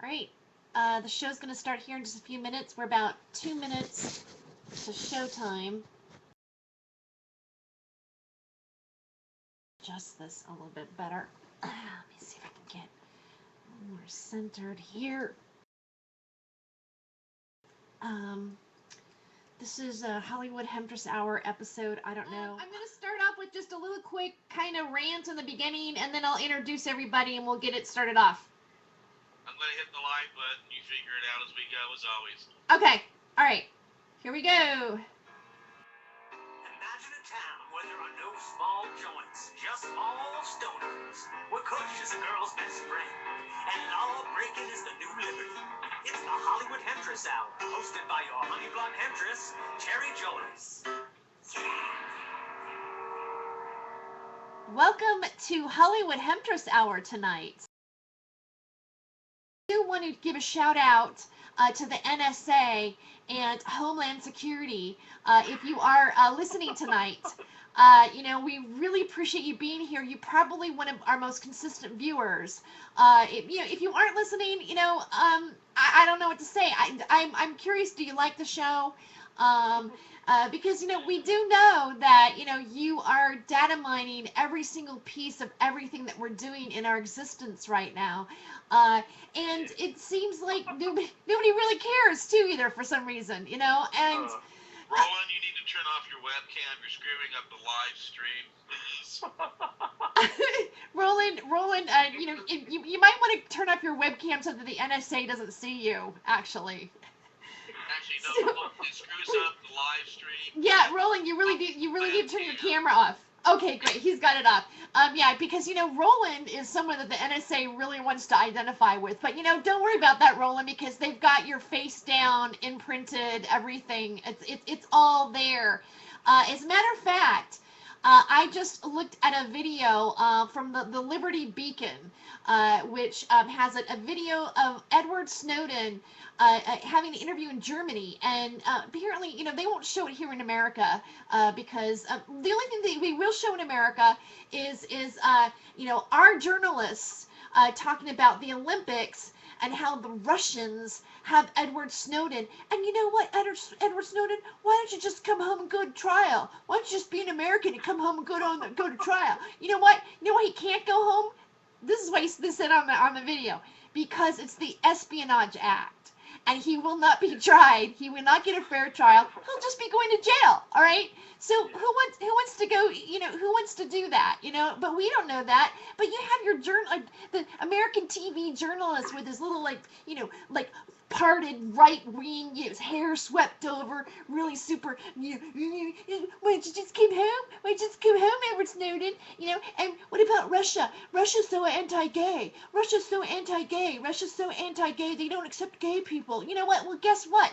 right. The show's going to start here in just a few minutes. We're about 2 minutes to showtime. Adjust this a little bit better. Let me see if I can get more centered here. This is a Hollywood Hemptress Hour episode. I don't know. I'm going to start off with just a little quick kind of rant in the beginning, and then I'll introduce everybody and we'll get it started off. I'm going to hit the live button. You figure it out as we go, as always. Okay. All right. Here we go. Imagine a town where there are no small joints, just small stoners, where Kush is a girl's best friend, and law breaking is the new liberty. It's the Hollywood Hemptress Hour, hosted by your honey blonde Hemptress, Tere Joyce. Yeah. Welcome to Hollywood Hemptress Hour tonight. I do want to give a shout out to the NSA and Homeland Security. If you are listening tonight, we really appreciate you being here. You're probably one of our most consistent viewers. If you aren't listening, I don't know what to say. I'm curious. Do you like the show? Because we do know that you are data mining every single piece of everything that we're doing in our existence right now, and it seems like nobody really cares too either for some reason, and. Roland, you need to turn off your webcam. You're screwing up the live stream, please. Roland, you might want to turn off your webcam so that the NSA doesn't see you, actually. Actually, no, it screws up the live stream. Yeah, Roland, you really need to turn your camera off. Okay, great. He's got it off. Because Roland is someone that the NSA really wants to identify with. But don't worry about that, Roland, because they've got your face down, imprinted, everything. It's all there. As a matter of fact, I just looked at a video from the Liberty Beacon, which has a video of Edward Snowden having an interview in Germany, and apparently, they won't show it here in America because the only thing that we will show in America is our journalists talking about the Olympics and how the Russians have Edward Snowden. And you know what, Edward Snowden, why don't you just come home and go to trial? Why don't you just be an American and come home and go to trial? You know what? You know why he can't go home? This is why he said on the video. Because it's the Espionage Act. And he will not be tried. He will not get a fair trial. He'll just be going to jail. All right. So who wants to go? Who wants to do that? But we don't know that. But you have your the American TV journalist with his little parted right wing, his hair swept over, really super. Why don't you just come home? Why don't you just come home, Edward Snowden? And what about Russia? Russia's so anti-gay. Russia's so anti-gay. Russia's so anti-gay. They don't accept gay people. You know what? Well, guess what?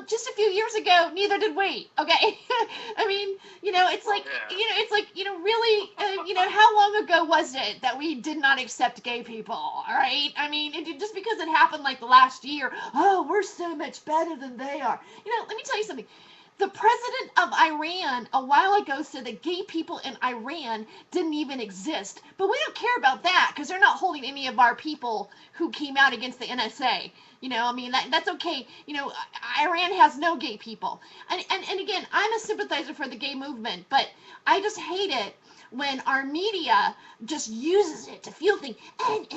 Just a few years ago, neither did we. Okay. I mean, it's like, really, how long ago was it that we did not accept gay people? All right. I mean, just because it happened like the last year. Oh, we're so much better than they are. Let me tell you something. The president of Iran a while ago said that gay people in Iran didn't even exist. But we don't care about that because they're not holding any of our people who came out against the NSA. That's okay. Iran has no gay people. And again, I'm a sympathizer for the gay movement, but I just hate it when our media just uses it to fuel things. And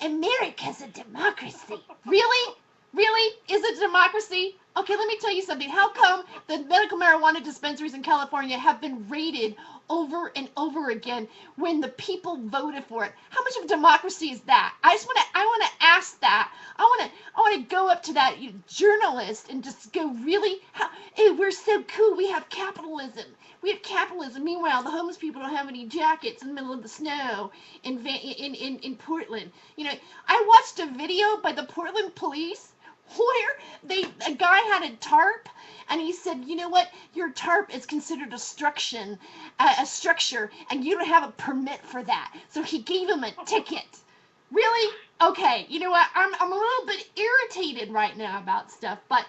America's a democracy. Really? Really? Is it a democracy? Okay, let me tell you something. How come the medical marijuana dispensaries in California have been raided over and over again when the people voted for it? How much of a democracy is that? I want to ask that. I want to go up to that journalist and just go, really? Hey, we're so cool. We have capitalism. We have capitalism. Meanwhile, the homeless people don't have any jackets in the middle of the snow in Portland. I watched a video by the Portland police where a guy had a tarp, and he said, you know what, your tarp is considered a structure, and you don't have a permit for that. So he gave him a ticket. Really? Okay, you know what, I'm a little bit irritated right now about stuff, but,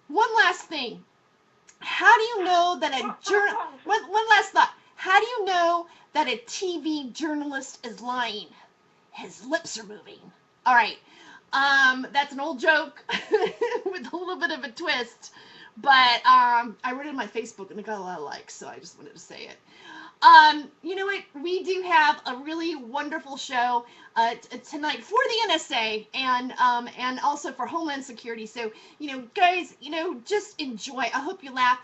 one last thing. How do you know that one last thought. How do you know that a TV journalist is lying? His lips are moving. All right. That's an old joke with a little bit of a twist, but I wrote it on my Facebook and it got a lot of likes, so I just wanted to say it. You know what? We do have a really wonderful show tonight for the NSA and also for Homeland Security. So, guys, just enjoy. I hope you laugh.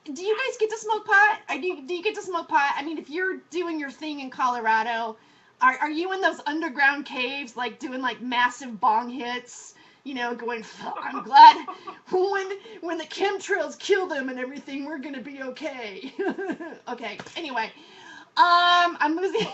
Do you guys get to smoke pot? Do you get to smoke pot? I mean, if you're doing your thing in Colorado, are you in those underground caves, like doing like massive bong hits? Going, I'm glad when the chemtrails kill them and everything, we're gonna be okay. Okay. Anyway, I'm losing.